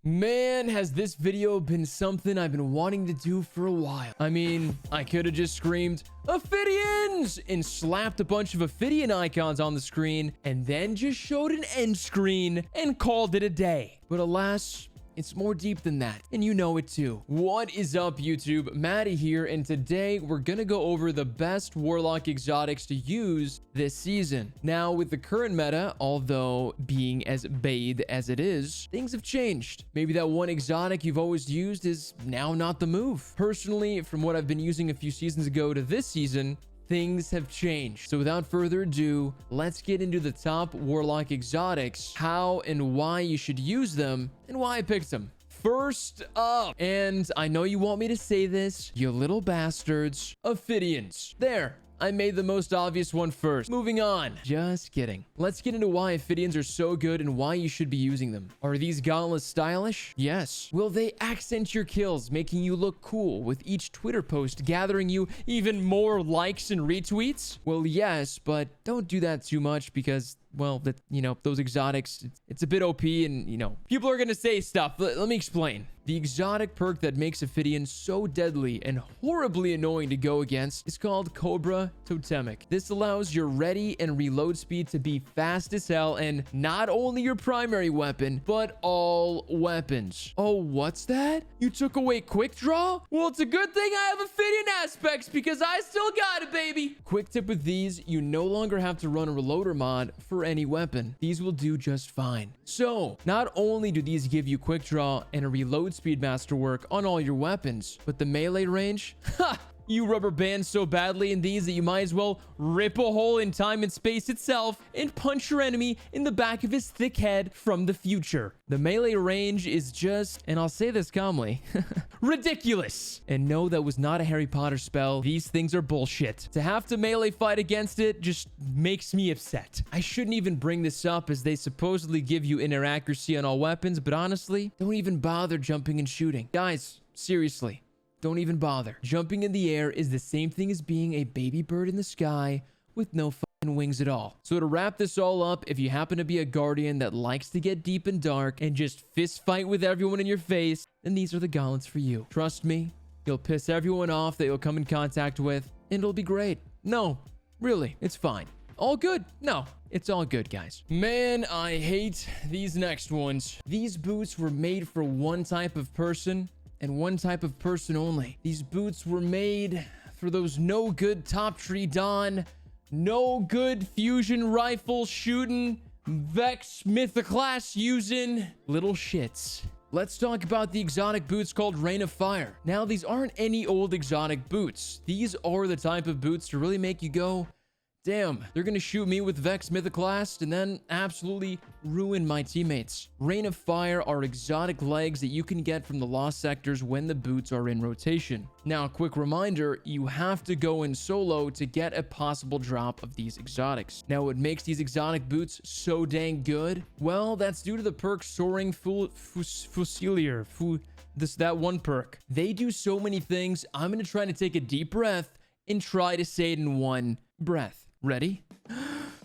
Man, has this video been something I've been wanting to do for a while. I mean, I could have just screamed, Ophidians! And slapped a bunch of Ophidian icons on the screen, and then just showed an end screen and called it a day. But alas, it's more deep than that, and you know it too. What is up, YouTube? Matty here, and today we're gonna go over the best Warlock exotics to use this season. Now, with the current meta, although being as bathed as it is, things have changed. Maybe that one exotic you've always used is now not the move. Personally, from what I've been using a few seasons ago to this season, things have changed. So without further ado, let's get into the top Warlock exotics, how and why you should use them, and why I picked them. First up, and I know you want me to say this, you little bastards, Ophidians. There. I made the most obvious one first. Moving on. Just kidding. Let's get into why Ophidians are so good and why you should be using them. Are these gauntlets stylish? Yes. Will they accent your kills, making you look cool with each Twitter post gathering you even more likes and retweets? Well, yes, but don't do that too much because, well, that, those exotics, it's a bit OP and, people are going to say stuff. Let me explain. The exotic perk that makes Ophidian so deadly and horribly annoying to go against is called Cobra Totemic. This allows your ready and reload speed to be fast as hell, and not only your primary weapon, but all weapons. Oh, what's that? You took away quick draw? Well, it's a good thing I have Ophidian aspects because I still got it, baby. Quick tip with these, you no longer have to run a reloader mod for any weapon. These will do just fine. So, not only do these give you quick draw and a reload speed masterwork on all your weapons, but the melee range, you rubber band so badly in these that you might as well rip a hole in time and space itself and punch your enemy in the back of his thick head from the future. The melee range is just, and I'll say this calmly, ridiculous. And no, that was not a Harry Potter spell. These things are bullshit. To have to melee fight against it just makes me upset. I shouldn't even bring this up as they supposedly give you inner accuracy on all weapons, but honestly, don't even bother jumping and shooting. Guys, seriously. Don't even bother. Jumping in the air is the same thing as being a baby bird in the sky with no fucking wings at all. So to wrap this all up, if you happen to be a guardian that likes to get deep and dark and just fist fight with everyone in your face, then these are the gauntlets for you. Trust me, you'll piss everyone off that you'll come in contact with, and it'll be great. No, really, it's fine. All good? No, it's all good, guys. Man, I hate these next ones. These boots were made for one type of person, and one type of person only. These boots were made for those no good top tree Don, no good fusion rifle shooting, Vex Mythoclast using little shits. Let's talk about the exotic boots called Rain of Fire. Now, these aren't any old exotic boots. These are the type of boots to really make you go, damn, they're gonna shoot me with Vex Mythoclast and then absolutely ruin my teammates. Rain of Fire are exotic legs that you can get from the lost sectors when the boots are in rotation. Now, a quick reminder, you have to go in solo to get a possible drop of these exotics. Now, what makes these exotic boots so dang good? Well, that's due to the perk Soaring Fusilier. That one perk. They do so many things. I'm gonna try to take a deep breath and try to say it in one breath. Ready?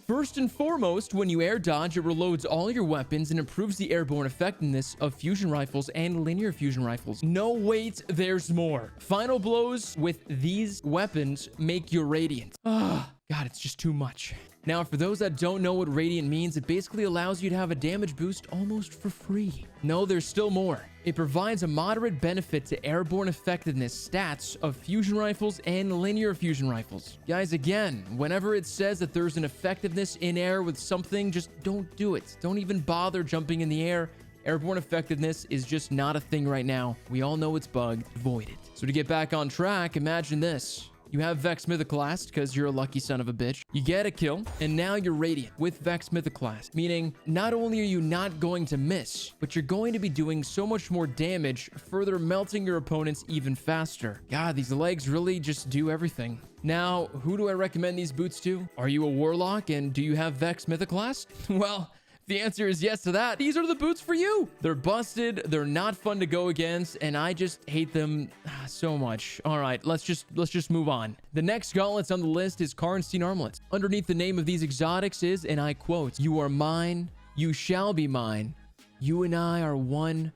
First and foremost, when you air dodge, it reloads all your weapons and improves the airborne effectiveness of fusion rifles and linear fusion rifles. No, wait, there's more. Final blows with these weapons make you radiant. God, it's just too much. Now, for those that don't know what radiant means, it basically allows you to have a damage boost almost for free. No, there's still more. It provides a moderate benefit to airborne effectiveness stats of fusion rifles and linear fusion rifles. Guys, again, whenever it says that there's an effectiveness in air with something, just don't do it. Don't even bother jumping in the air. Airborne effectiveness is just not a thing right now. We all know it's bugged. Avoid it. So to get back on track, imagine this. You have Vex Mythoclast because you're a lucky son of a bitch. You get a kill, and now you're radiant with Vex Mythoclast, meaning not only are you not going to miss, but you're going to be doing so much more damage, further melting your opponents even faster. God, these legs really just do everything. Now, who do I recommend these boots to? Are you a Warlock, and do you have Vex Mythoclast? Well, the answer is yes to that. These are the boots for you. They're busted. They're not fun to go against, and I just hate them so much. All right, let's just move on. The next gauntlets on the list is Karnstein armlets. Underneath the name of these exotics is, and I quote, "You are mine. You shall be mine. You and I are one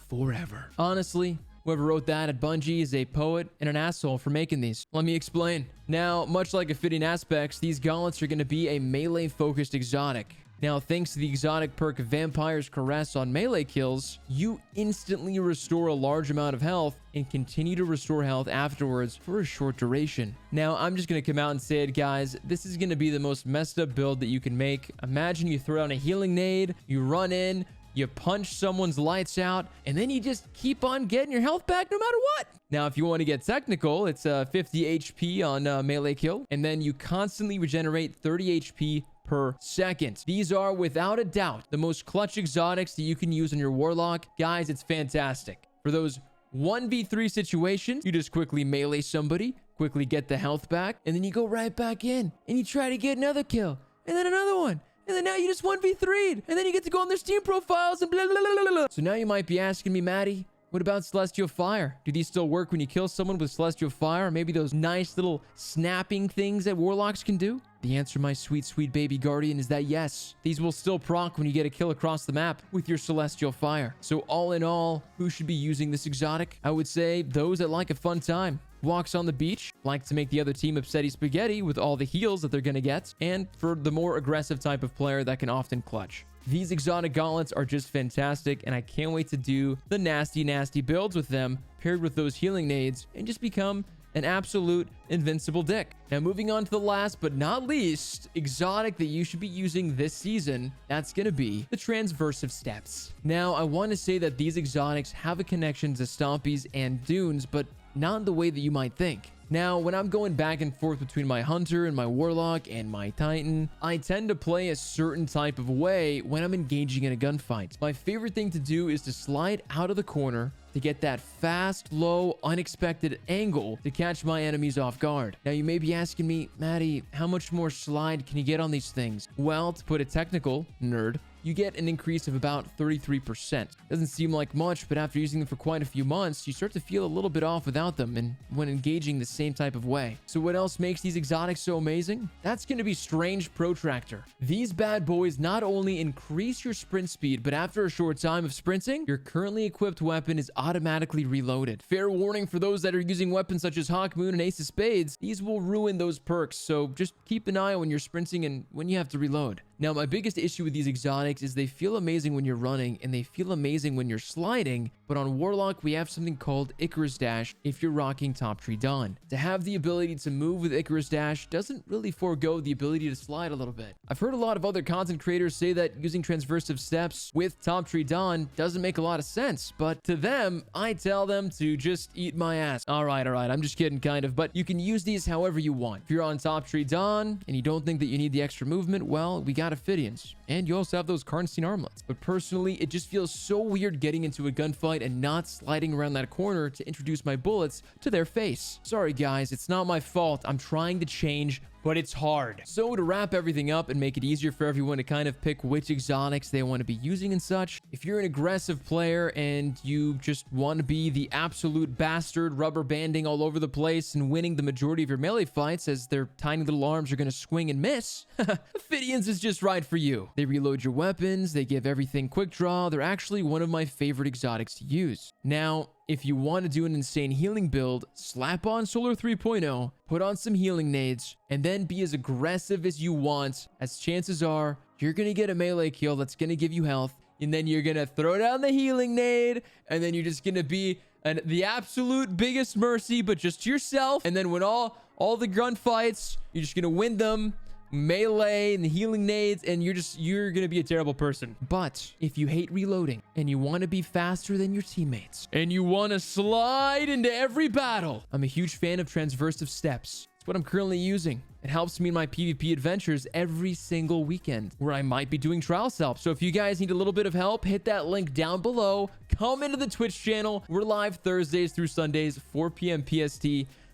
forever. Honestly, whoever wrote that at Bungie is a poet and an asshole for making these. Let me explain. Now, much like Ophidian Aspects, these gauntlets are going to be a melee-focused exotic. Now, thanks to the exotic perk Vampire's Caress on melee kills, you instantly restore a large amount of health and continue to restore health afterwards for a short duration. Now, I'm just going to come out and say it, guys. This is going to be the most messed up build that you can make. Imagine you throw down a healing nade, you run in, you punch someone's lights out, and then you just keep on getting your health back no matter what. Now, if you want to get technical, it's 50 HP on melee kill, and then you constantly regenerate 30 HP per second. These are, without a doubt, the most clutch exotics that you can use on your Warlock. Guys, it's fantastic. For those 1v3 situations, you just quickly melee somebody, quickly get the health back, and then you go right back in, and you try to get another kill, and then another one. And then now you just 1v3'd. And then you get to go on their Steam profiles and blah, blah, blah, blah, blah. So now you might be asking me, Matty, what about Celestial Fire? Do these still work when you kill someone with Celestial Fire? Or maybe those nice little snapping things that Warlocks can do? The answer, my sweet, sweet baby guardian, is that yes, these will still proc when you get a kill across the map with your Celestial Fire. So all in all, who should be using this exotic? I would say those that like a fun time. Walks on the beach, like to make the other team upsetty spaghetti with all the heals that they're going to get, and for the more aggressive type of player that can often clutch. These exotic gauntlets are just fantastic, and I can't wait to do the nasty, nasty builds with them, paired with those healing nades, and just become an absolute invincible dick. Now, moving on to the last but not least exotic that you should be using this season, that's going to be the Transversive Steps. Now, I want to say that these exotics have a connection to Stompies and Dunes, but not in the way that you might think. Now, when I'm going back and forth between my Hunter and my Warlock and my Titan, I tend to play a certain type of way when I'm engaging in a gunfight. My favorite thing to do is to slide out of the corner to get that fast, low, unexpected angle to catch my enemies off guard. Now, you may be asking me, Matty, how much more slide can you get on these things? Well, to put it technical, nerd, you get an increase of about 33%. Doesn't seem like much, but after using them for quite a few months, you start to feel a little bit off without them and when engaging the same type of way. So what else makes these exotics so amazing? That's going to be Strange Protractor. These bad boys not only increase your sprint speed, but after a short time of sprinting, your currently equipped weapon is automatically reloaded. Fair warning for those that are using weapons such as Hawk Moon and Ace of Spades, these will ruin those perks, so just keep an eye when you're sprinting and when you have to reload. Now, my biggest issue with these exotics is they feel amazing when you're running and they feel amazing when you're sliding, but on Warlock, we have something called Icarus Dash if you're rocking Top Tree Dawn. To have the ability to move with Icarus Dash doesn't really forego the ability to slide a little bit. I've heard a lot of other content creators say that using Transversive Steps with Top Tree Dawn doesn't make a lot of sense, but to them, I tell them to just eat my ass. All right, I'm just kidding, kind of, but you can use these however you want. If you're on Top Tree Dawn and you don't think that you need the extra movement, well, we got Ophidians. And you also have those Karnstein armlets. But personally, it just feels so weird getting into a gunfight and not sliding around that corner to introduce my bullets to their face. Sorry guys, it's not my fault. I'm trying to change, but it's hard. So to wrap everything up and make it easier for everyone to kind of pick which exotics they want to be using and such, if you're an aggressive player and you just want to be the absolute bastard rubber banding all over the place and winning the majority of your melee fights as their tiny little arms are going to swing and miss, Ophidians is just right for you. They reload your weapons, they give everything quick draw, they're actually one of my favorite exotics to use. Now, if you want to do an insane healing build, slap on Solar 3.0, put on some healing nades, and then be as aggressive as you want, as chances are you're going to get a melee kill that's going to give you health, and then you're going to throw down the healing nade, and then you're just going to be the absolute biggest mercy, but just to yourself. And then when all the gunfights, you're just going to win them, melee and the healing nades, and you're gonna be a terrible person. But if you hate reloading and you want to be faster than your teammates and you want to slide into every battle, I'm a huge fan of Transversive Steps. It's what I'm currently using. It helps me in my PvP adventures every single weekend where I might be doing trials help. So if you guys need a little bit of help, hit that link down below. Come into the Twitch channel. We're live Thursdays through Sundays, 4 p.m. PST.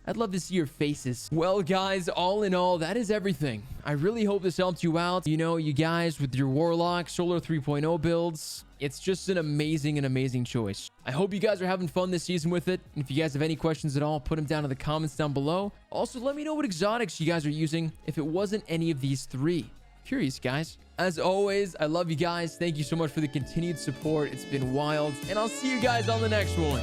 I'd love to see your faces. Well, guys, all in all, that is everything. I really hope this helped you out. You know, you guys with your Warlock, Solar 3.0 builds, it's just an amazing choice. I hope you guys are having fun this season with it. And if you guys have any questions at all, put them down in the comments down below. Also, let me know what exotics you guys are using if it wasn't any of these three. Curious, guys. As always, I love you guys. Thank you so much for the continued support. It's been wild. And I'll see you guys on the next one.